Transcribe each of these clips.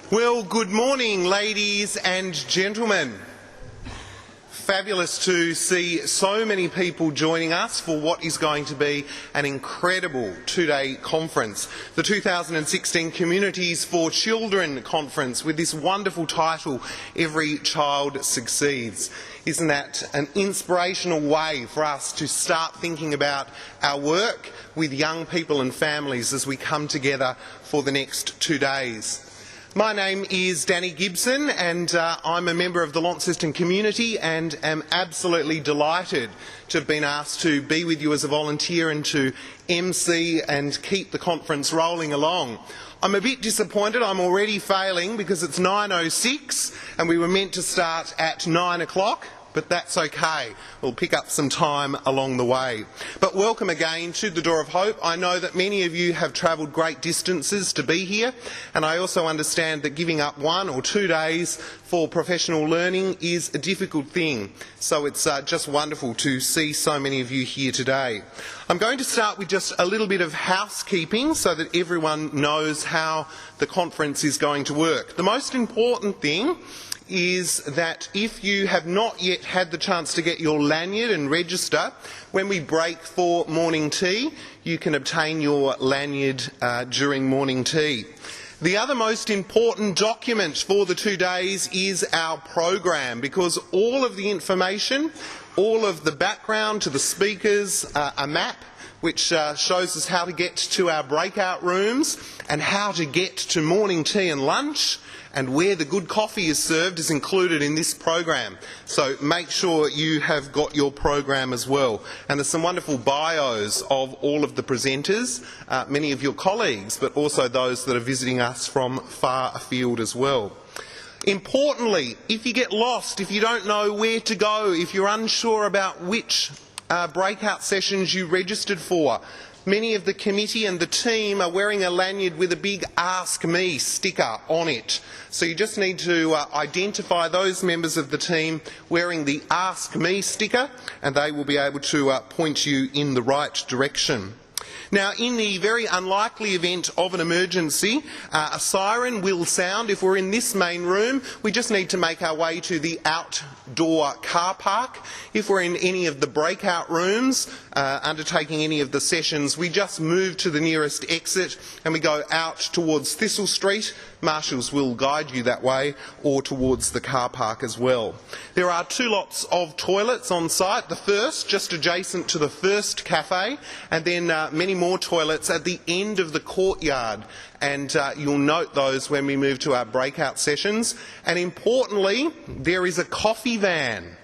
Well, good morning, ladies and gentlemen. Fabulous to see so many people joining us for what is going to be an incredible two-day conference. The 2016 Communities for Children Conference, with this wonderful title, Every Child Succeeds. Isn't that an inspirational way for us to start thinking about our work with young people and families as we come together for the next 2 days? My name is Danny Gibson and I'm a member of the Launceston community and am absolutely delighted to have been asked to be with you as a volunteer and to MC and keep the conference rolling along. I'm a bit disappointed. I'm already failing because it's 9:06 and we were meant to start at 9 o'clock. But that's okay. We'll pick up some time along the way. But welcome again to the Door of Hope. I know that many of you have travelled great distances to be here, and I also understand that giving up 1 or 2 days for professional learning is a difficult thing. So it's just wonderful to see so many of you here today. I'm going to start with just a little bit of housekeeping so that everyone knows how the conference is going to work. The most important thing is that if you have not yet had the chance to get your lanyard and register, when we break for morning tea, you can obtain your lanyard during morning tea. The other most important document for the 2 days is our program, because all of the information, all of the background to the speakers, a map which shows us how to get to our breakout rooms and how to get to morning tea and lunch, and where the good coffee is served is included in this program. So make sure you have got your program as well. And there's some wonderful bios of all of the presenters, many of your colleagues, but also those that are visiting us from far afield as well. Importantly, if you get lost, if you don't know where to go, if you're unsure about which breakout sessions you registered for, many of the committee and the team are wearing a lanyard with a big Ask Me sticker on it. So you just need to identify those members of the team wearing the Ask Me sticker and they will be able to point you in the right direction. Now, in the very unlikely event of an emergency, a siren will sound. If we're in this main room, we just need to make our way to the outdoor car park. If we're in any of the breakout rooms, undertaking any of the sessions, we just move to the nearest exit and we go out towards Thistle Street. Marshals will guide you that way, or towards the car park as well. There are 2 lots of toilets on site. The first just adjacent to the first cafe, and then many more toilets at the end of the courtyard. And you'll note those when we move to our breakout sessions. And importantly, there is a coffee van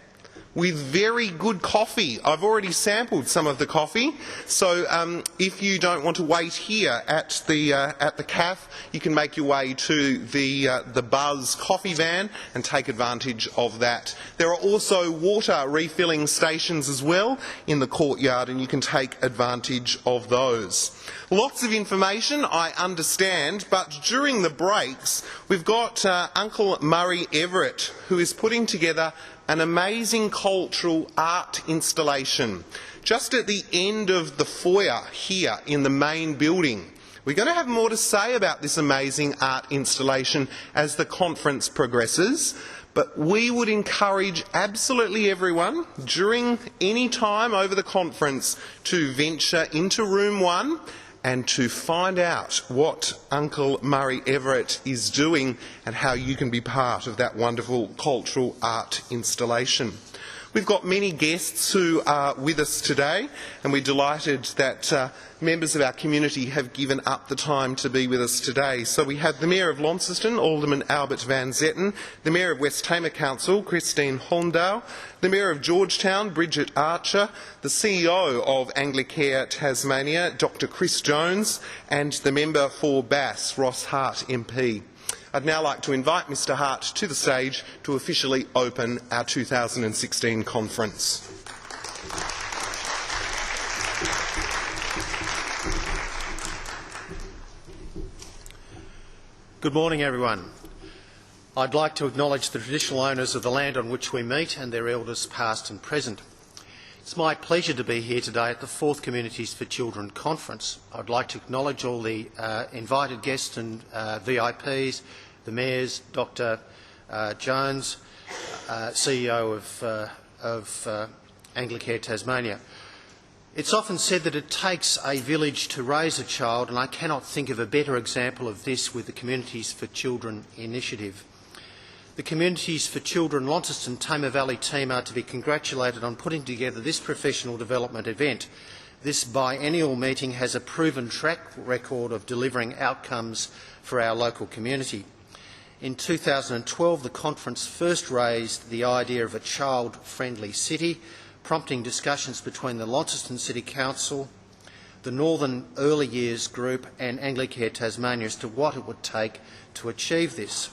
with very good coffee. I've already sampled some of the coffee, so if you don't want to wait here at the cafe, you can make your way to the Buzz coffee van and take advantage of that. There are also water refilling stations as well in the courtyard, and you can take advantage of those. Lots of information, I understand, but during the breaks, we've got Uncle Murray Everett, who is putting together an amazing cultural art installation just at the end of the foyer here in the main building. We're going to have more to say about this amazing art installation as the conference progresses, but we would encourage absolutely everyone during any time over the conference to venture into room 1 and to find out what Uncle Murray Everett is doing and how you can be part of that wonderful cultural art installation. We've got many guests who are with us today, and we're delighted that members of our community have given up the time to be with us today. So we have the Mayor of Launceston, Alderman Albert Van Zetten, the Mayor of West Tamar Council, Christine Holmdale, the Mayor of Georgetown, Bridget Archer, the CEO of Anglicare Tasmania, Dr Chris Jones, and the Member for Bass, Ross Hart MP. I'd now like to invite Mr Hart to the stage to officially open our 2016 conference. Good morning, everyone. I'd like to acknowledge the traditional owners of the land on which we meet and their elders past and present. It's my pleasure to be here today at the 4th Communities for Children Conference. I'd like to acknowledge all the invited guests and VIPs, the mayors, Dr Jones, CEO of Anglicare Tasmania. It's often said that it takes a village to raise a child, and I cannot think of a better example of this with the Communities for Children initiative. The Communities for Children Launceston Tamar Valley team are to be congratulated on putting together this professional development event. This biennial meeting has a proven track record of delivering outcomes for our local community. In 2012, the conference first raised the idea of a child-friendly city, prompting discussions between the Launceston City Council, the Northern Early Years Group and Anglicare Tasmania as to what it would take to achieve this.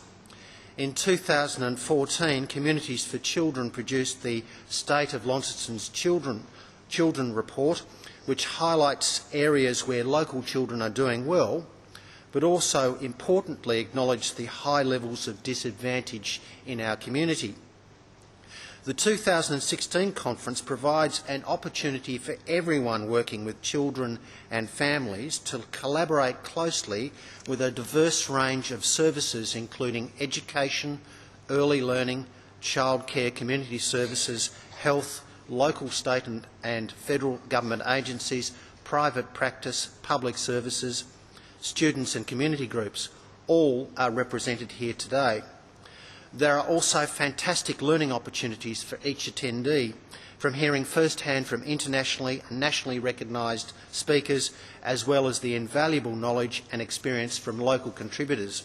In 2014, Communities for Children produced the State of Launceston's Children report, which highlights areas where local children are doing well, but also importantly acknowledge the high levels of disadvantage in our community. The 2016 conference provides an opportunity for everyone working with children and families to collaborate closely with a diverse range of services including education, early learning, childcare, community services, health, local, state and federal government agencies, private practice, public services, students and community groups. All are represented here today. There are also fantastic learning opportunities for each attendee, from hearing firsthand from internationally and nationally recognised speakers, as well as the invaluable knowledge and experience from local contributors.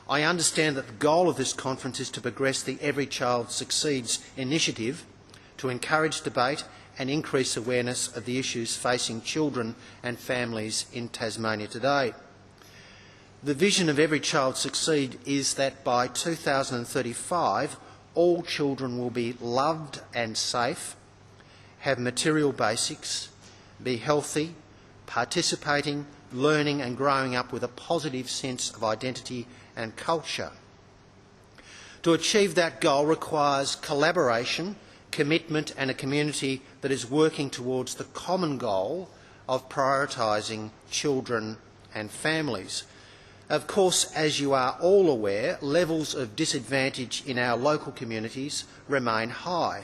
I understand that the goal of this conference is to progress the Every Child Succeeds initiative, to encourage debate and increase awareness of the issues facing children and families in Tasmania today. The vision of Every Child Succeed is that by 2035 all children will be loved and safe, have material basics, be healthy, participating, learning and growing up with a positive sense of identity and culture. To achieve that goal requires collaboration, commitment and a community that is working towards the common goal of prioritising children and families. Of course, as you are all aware, levels of disadvantage in our local communities remain high.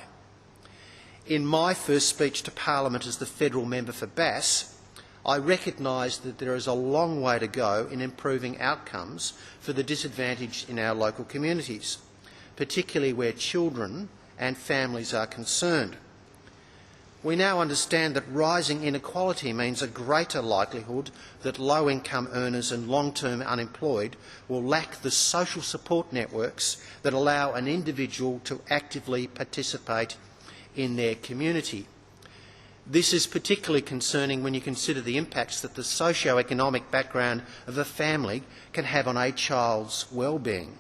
In my first speech to Parliament as the federal member for Bass, I recognised that there is a long way to go in improving outcomes for the disadvantaged in our local communities, particularly where children and families are concerned. We now understand that rising inequality means a greater likelihood that low-income earners and long-term unemployed will lack the social support networks that allow an individual to actively participate in their community. This is particularly concerning when you consider the impacts that the socio-economic background of a family can have on a child's well-being.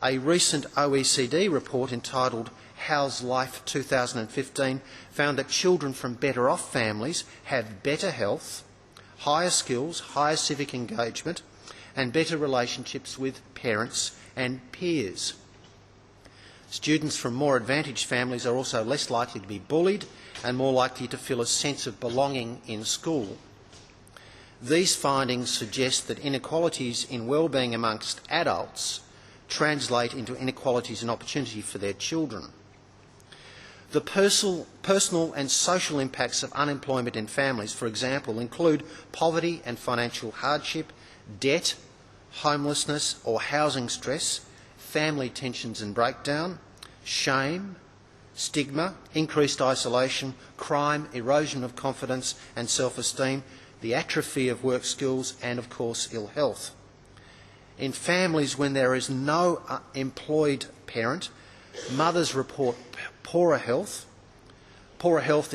A recent OECD report entitled How's Life 2015 found that children from better-off families have better health, higher skills, higher civic engagement and better relationships with parents and peers. Students from more advantaged families are also less likely to be bullied and more likely to feel a sense of belonging in school. These findings suggest that inequalities in well-being amongst adults translate into inequalities in opportunity for their children. The personal and social impacts of unemployment in families, for example, include poverty and financial hardship, debt, homelessness or housing stress, family tensions and breakdown, shame, stigma, increased isolation, crime, erosion of confidence and self-esteem, the atrophy of work skills and, of course, ill health. In families when there is no employed parent, mothers report poorer health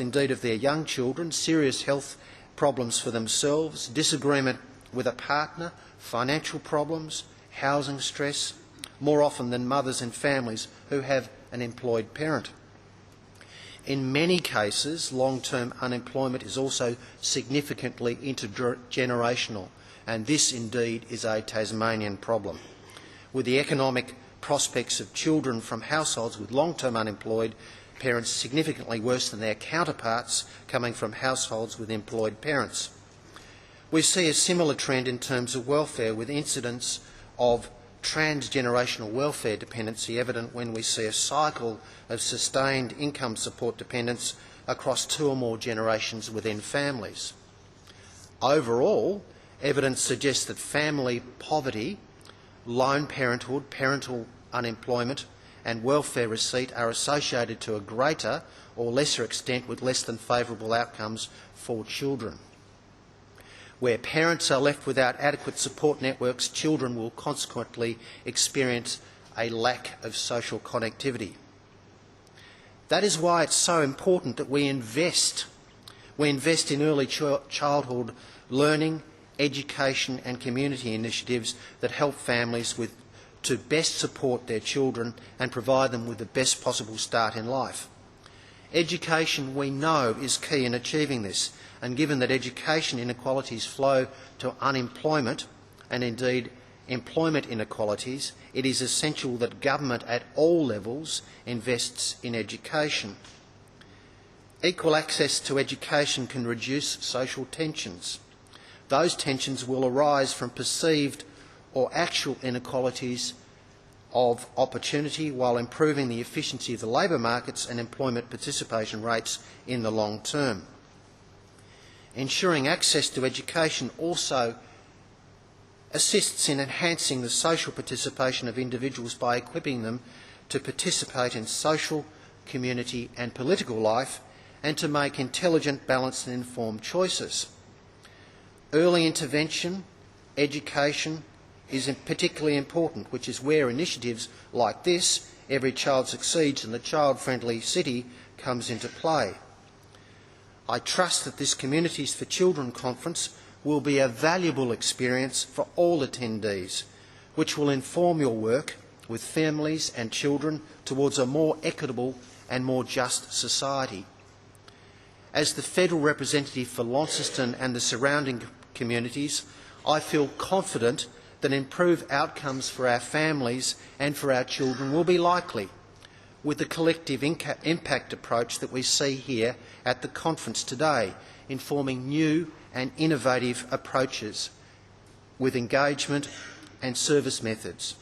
indeed of their young children, serious health problems for themselves, disagreement with a partner, financial problems, housing stress, more often than mothers in families who have an employed parent. In many cases, long-term unemployment is also significantly intergenerational, and this indeed is a Tasmanian problem, with the economic prospects of children from households with long-term unemployed parents significantly worse than their counterparts coming from households with employed parents. We see a similar trend in terms of welfare, with incidents of transgenerational welfare dependency evident when we see a cycle of sustained income support dependence across 2 or more generations within families. Overall, evidence suggests that family poverty, lone parenthood, parental unemployment and welfare receipt are associated to a greater or lesser extent with less than favourable outcomes for children. Where parents are left without adequate support networks, children will consequently experience a lack of social connectivity. That is why it's so important that we invest in early childhood learning, education and community initiatives that help families to best support their children and provide them with the best possible start in life. Education, we know, is key in achieving this, and given that education inequalities flow to unemployment and indeed employment inequalities, it is essential that government at all levels invests in education. Equal access to education can reduce social tensions. Those tensions will arise from perceived or actual inequalities of opportunity while improving the efficiency of the labour markets and employment participation rates in the long term. Ensuring access to education also assists in enhancing the social participation of individuals by equipping them to participate in social, community and political life and to make intelligent, balanced and informed choices. Early intervention, education is particularly important, which is where initiatives like this, Every Child Succeeds and the Child-Friendly City, comes into play. I trust that this Communities for Children conference will be a valuable experience for all attendees, which will inform your work with families and children towards a more equitable and more just society. As the federal representative for Launceston and the surrounding communities, I feel confident that improved outcomes for our families and for our children will be likely, with the collective impact approach that we see here at the conference today, informing new and innovative approaches with engagement and service methods.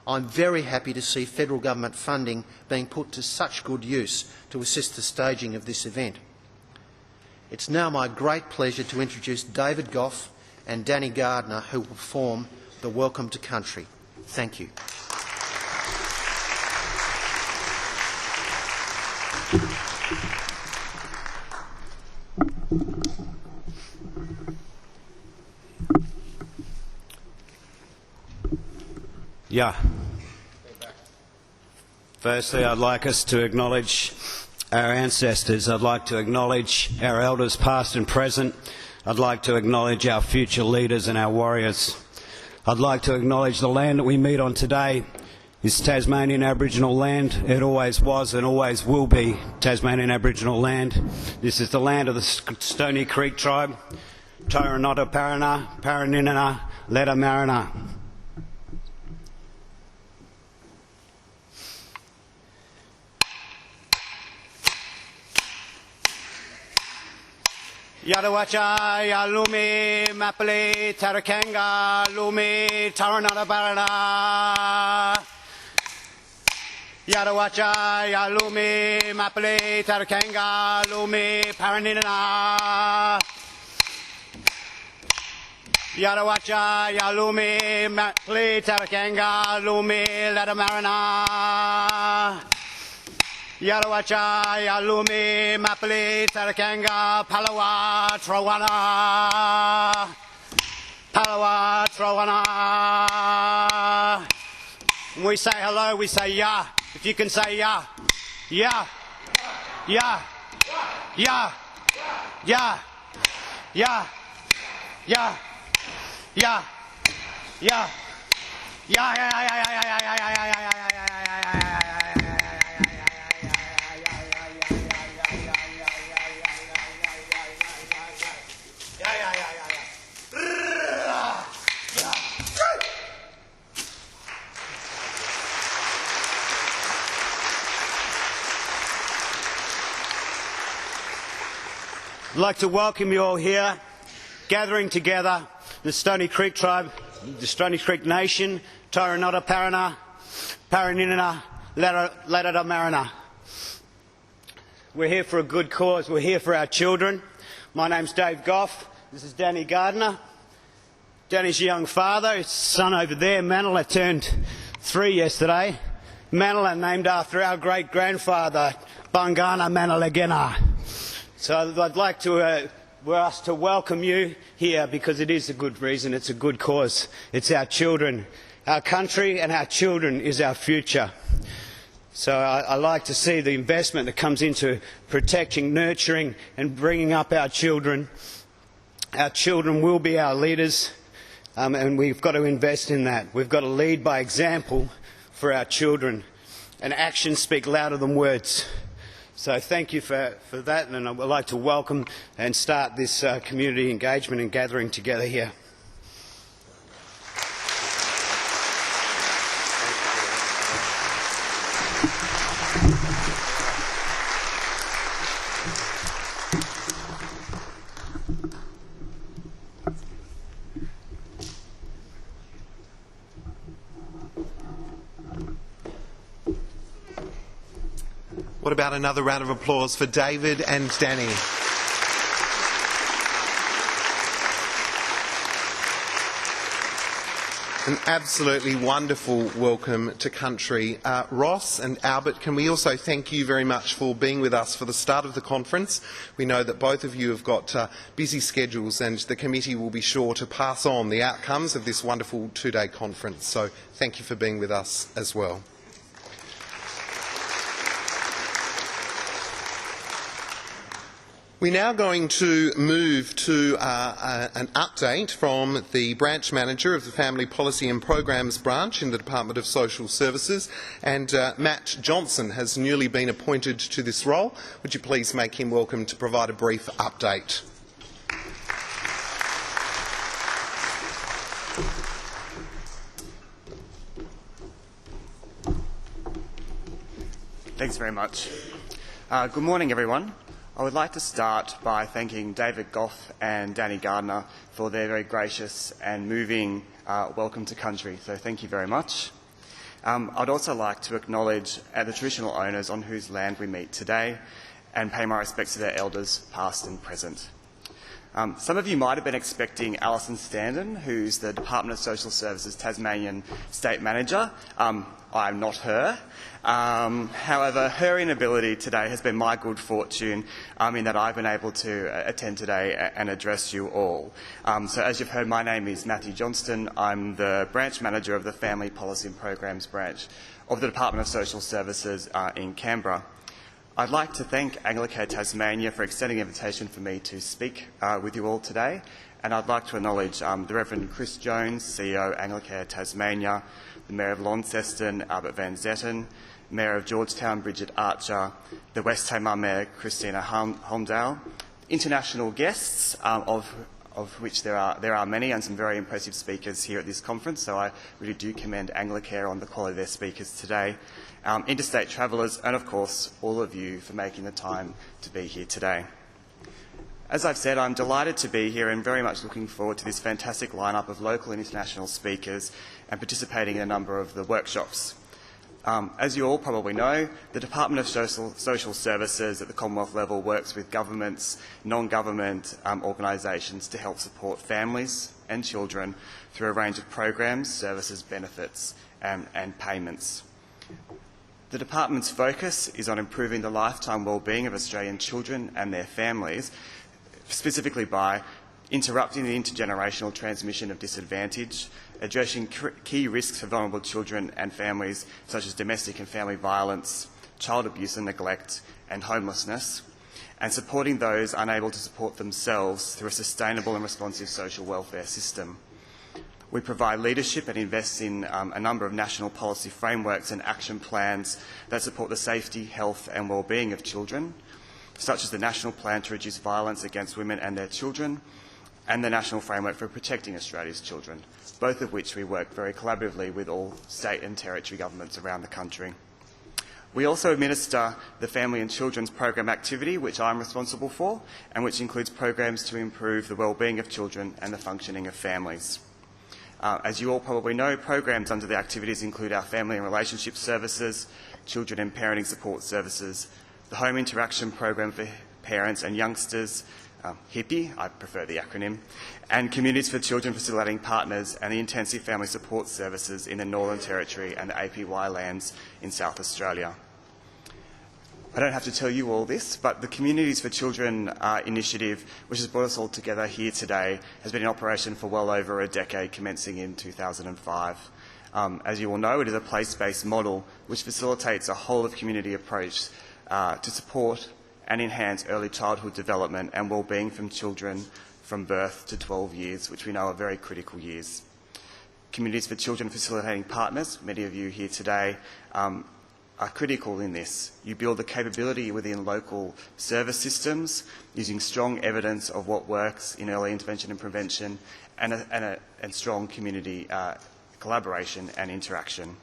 I'm very happy to see federal government funding being put to such good use to assist the staging of this event. It's now my great pleasure to introduce David Gough and Danny Gardner, who will perform the Welcome to Country. Thank you. Yeah. Firstly, I'd like us to acknowledge our ancestors. I'd like to acknowledge our elders past and present. I'd like to acknowledge our future leaders and our warriors. I'd like to acknowledge the land that we meet on today is Tasmanian Aboriginal land. It always was and always will be Tasmanian Aboriginal land. This is the land of the Stony Creek tribe. Taranota Parana, Paraninana, Leta Marina. Yadawacha, Yalumi, Mapali, Tarakanga, Lumi, Taranata Barana. Yadawacha, Yalumi, Mapali, Tarakanga, Lumi, Paranina. Yadawacha, Yalumi, Mapali, Tarakanga, Lumi, Ladamarana. Yadawacha, Yalumi, Mapali, Tarakanga, Palawa, Trawana. Palawa, Trawana. When we say hello, we say ya. If you can say ya. Ya. Ya. Ya. Ya. Ya. Ya. Ya. Ya. Ya. I'd like to welcome you all here, gathering together, the Stony Creek tribe, the Stony Creek Nation, Taranota Parana, Paraninina, Ladada Marina. We're here for a good cause. We're here for our children. My name's Dave Gough. This is Danny Gardner. Danny's young father, his son over there, Manila, turned 3 yesterday. Manila named after our great-grandfather, Bangana Manilagena. So I'd like to us to welcome you here because it is a good reason, it's a good cause. It's our children. Our country and our children is our future. So I like to see the investment that comes into protecting, nurturing and bringing up our children. Our children will be our leaders, and we've got to invest in that. We've got to lead by example for our children, and actions speak louder than words. So thank you for that, and I would like to welcome and start this community engagement and gathering together here. What about another round of applause for David and Danny? An absolutely wonderful welcome to country. Ross and Albert, can we also thank you very much for being with us for the start of the conference. We know that both of you have got busy schedules, and the committee will be sure to pass on the outcomes of this wonderful two-day conference. So thank you for being with us as well. We're now going to move to an update from the branch manager of the Family Policy and Programs branch in the Department of Social Services, and Matt Johnston has newly been appointed to this role. Would you please make him welcome to provide a brief update? Thanks very much. Good morning, everyone. I would like to start by thanking David Gough and Danny Gardner for their very gracious and moving welcome to country, so thank you very much. I'd also like to acknowledge the traditional owners on whose land we meet today and pay my respects to their elders, past and present. Some of you might have been expecting Alison Standen, who's the Department of Social Services Tasmanian State Manager. I'm not her. However, her inability today has been my good fortune in that I've been able to attend today and address you all. So as you've heard, my name is Matthew Johnston. I'm the branch manager of the Family Policy and Programs branch of the Department of Social Services in Canberra. I'd like to thank Anglicare Tasmania for extending an invitation for me to speak with you all today, and I'd like to acknowledge the Reverend Chris Jones, CEO Anglicare Tasmania, the Mayor of Launceston, Albert Van Zetten, Mayor of Georgetown, Bridget Archer, the West Tamar Mayor, Christina Holmdale, international guests, of which there are many, and some very impressive speakers here at this conference, so I really do commend Anglicare on the quality of their speakers today, interstate travellers, and of course all of you for making the time to be here today. As I've said, I'm delighted to be here and very much looking forward to this fantastic lineup of local and international speakers and participating in a number of the workshops. As you all probably know, the Department of Social Services at the Commonwealth level works with governments, non-government organisations to help support families and children through a range of programs, services, benefits and payments. The Department's focus is on improving the lifetime well-being of Australian children and their families, specifically by interrupting the intergenerational transmission of disadvantage, addressing key risks for vulnerable children and families such as domestic and family violence, child abuse and neglect, and homelessness, and supporting those unable to support themselves through a sustainable and responsive social welfare system. We provide leadership and invest in a number of national policy frameworks and action plans that support the safety, health and well-being of children, such as the National Plan to Reduce Violence Against Women and Their Children, and the National Framework for Protecting Australia's Children, both of which we work very collaboratively with all state and territory governments around the country. We also administer the Family and Children's Program activity, which I'm responsible for, and which includes programs to improve the well-being of children and the functioning of families. As you all probably know, programs under the activities include our Family and Relationship Services, Children and Parenting Support Services, the Home Interaction Program for Parents and Youngsters, HIPPY, I prefer the acronym, and Communities for Children Facilitating Partners and the Intensive Family Support Services in the Northern Territory and the APY lands in South Australia. I don't have to tell you all this, but the Communities for Children initiative, which has brought us all together here today, has been in operation for well over a decade, commencing in 2005. As you all know, it is a place-based model which facilitates a whole-of-community approach to support and enhance early childhood development and well-being from children from birth to 12 years, which we know are very critical years. Communities for Children Facilitating Partners, many of you here today, are critical in this. You build the capability within local service systems using strong evidence of what works in early intervention and prevention and strong community collaboration and interaction.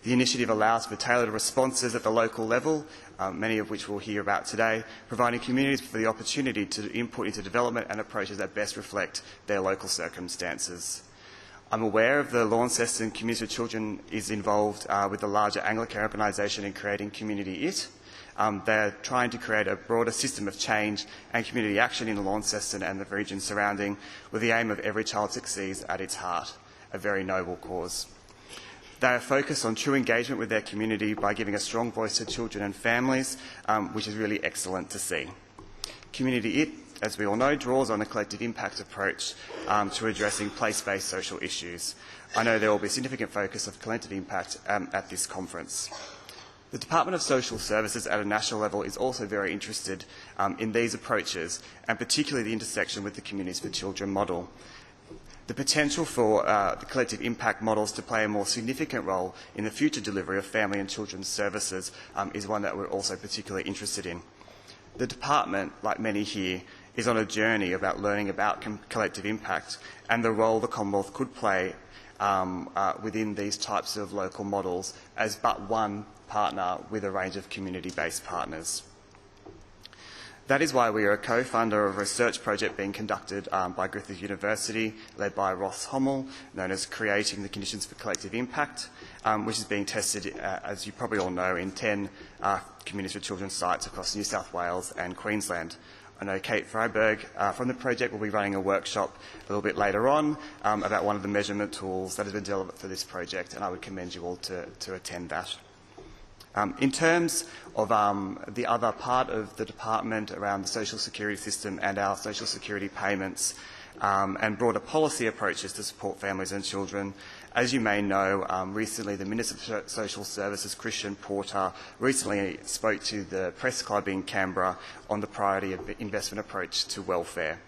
The initiative allows for tailored responses at the local level, many of which we'll hear about today, providing communities for the opportunity to input into development and approaches that best reflect their local circumstances. I'm aware of the Launceston Community for Children is involved with the larger Anglican organisation in creating Community IT. They're trying to create a broader system of change and community action in Launceston and the region surrounding, with the aim of every child succeeds at its heart, a very noble cause. They are focused on true engagement with their community by giving a strong voice to children and families, which is really excellent to see. Community IT, as we all know, draws on a collective impact approach to addressing place-based social issues. I know there will be a significant focus of collective impact at this conference. The Department of Social Services at a national level is also very interested in these approaches, and particularly the intersection with the Communities for Children model. The potential for the collective impact models to play a more significant role in the future delivery of family and children's services is one that we're also particularly interested in. The department, like many here, is on a journey about learning about collective impact and the role the Commonwealth could play within these types of local models as but one partner with a range of community-based partners. That is why we are a co-funder of a research project being conducted by Griffith University, led by Ross Hommel, known as Creating the Conditions for Collective Impact, which is being tested, as you probably all know, in 10 Communities for Children sites across New South Wales and Queensland. I know Kate Freiberg from the project will be running a workshop a little bit later on about one of the measurement tools that has been developed for this project, and I would commend you all to attend that. In terms of the other part of the department around the social security system and our social security payments and broader policy approaches to support families and children, as you may know, recently the Minister of Social Services, Christian Porter, recently spoke to the Press Club in Canberra on the priority of investment approach to welfare.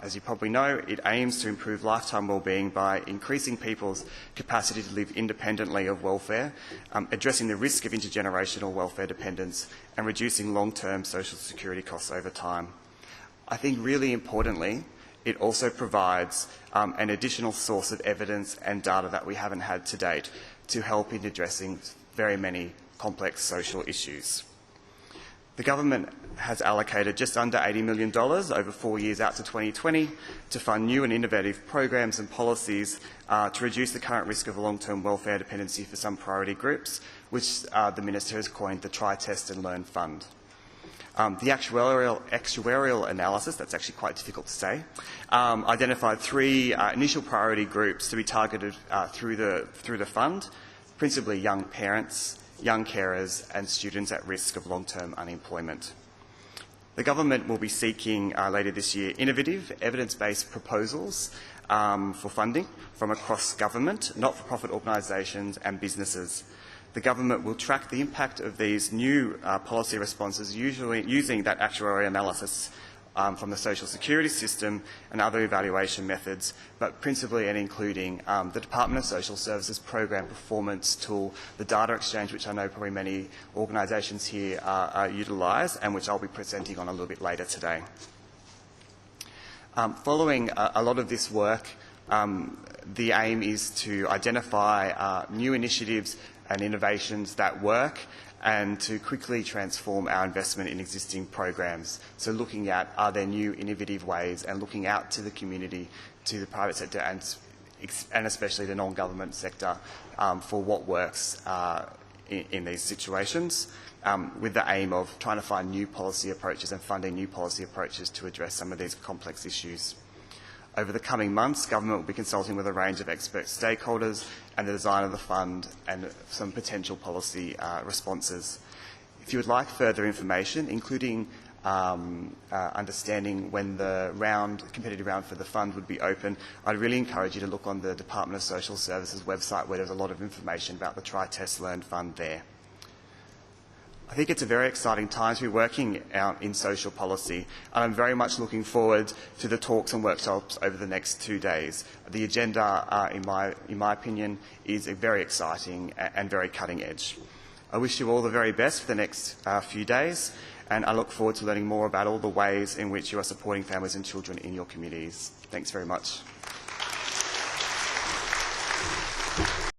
As you probably know, it aims to improve lifetime wellbeing by increasing people's capacity to live independently of welfare, addressing the risk of intergenerational welfare dependence, and reducing long-term social security costs over time. I think really importantly, it also provides an additional source of evidence and data that we haven't had to date to help in addressing very many complex social issues. The government has allocated just under $80 million over 4 years out to 2020 to fund new and innovative programs and policies to reduce the current risk of long-term welfare dependency for some priority groups, which the Minister has coined the Try, Test and Learn Fund. The actuarial analysis, that's actually quite difficult to say, identified 3 initial priority groups to be targeted through the fund, principally young parents, young carers and students at risk of long-term unemployment. The government will be seeking later this year innovative, evidence-based proposals for funding from across government, not-for-profit organisations and businesses. The government will track the impact of these new policy responses, usually using that actuarial analysis from the social security system and other evaluation methods, but principally and including the Department of Social Services program performance tool, the data exchange, which I know probably many organisations here utilise and which I'll be presenting on a little bit later today. Following a lot of this work, the aim is to identify new initiatives and innovations that work and to quickly transform our investment in existing programs. So looking at, are there new innovative ways and looking out to the community, to the private sector and and especially the non-government sector, for what works in these situations, with the aim of trying to find new policy approaches and funding new policy approaches to address some of these complex issues. Over the coming months, government will be consulting with a range of expert stakeholders and the design of the fund and some potential policy responses. If you would like further information, including understanding when the competitive round for the fund would be open, I'd really encourage you to look on the Department of Social Services website, where there's a lot of information about the Try, Test, Learn fund there. I think it's a very exciting time to be working out in social policy, and I'm very much looking forward to the talks and workshops over the next 2 days. The agenda, in my opinion, is very exciting and very cutting edge. I wish you all the very best for the next few days, and I look forward to learning more about all the ways in which you are supporting families and children in your communities. Thanks very much.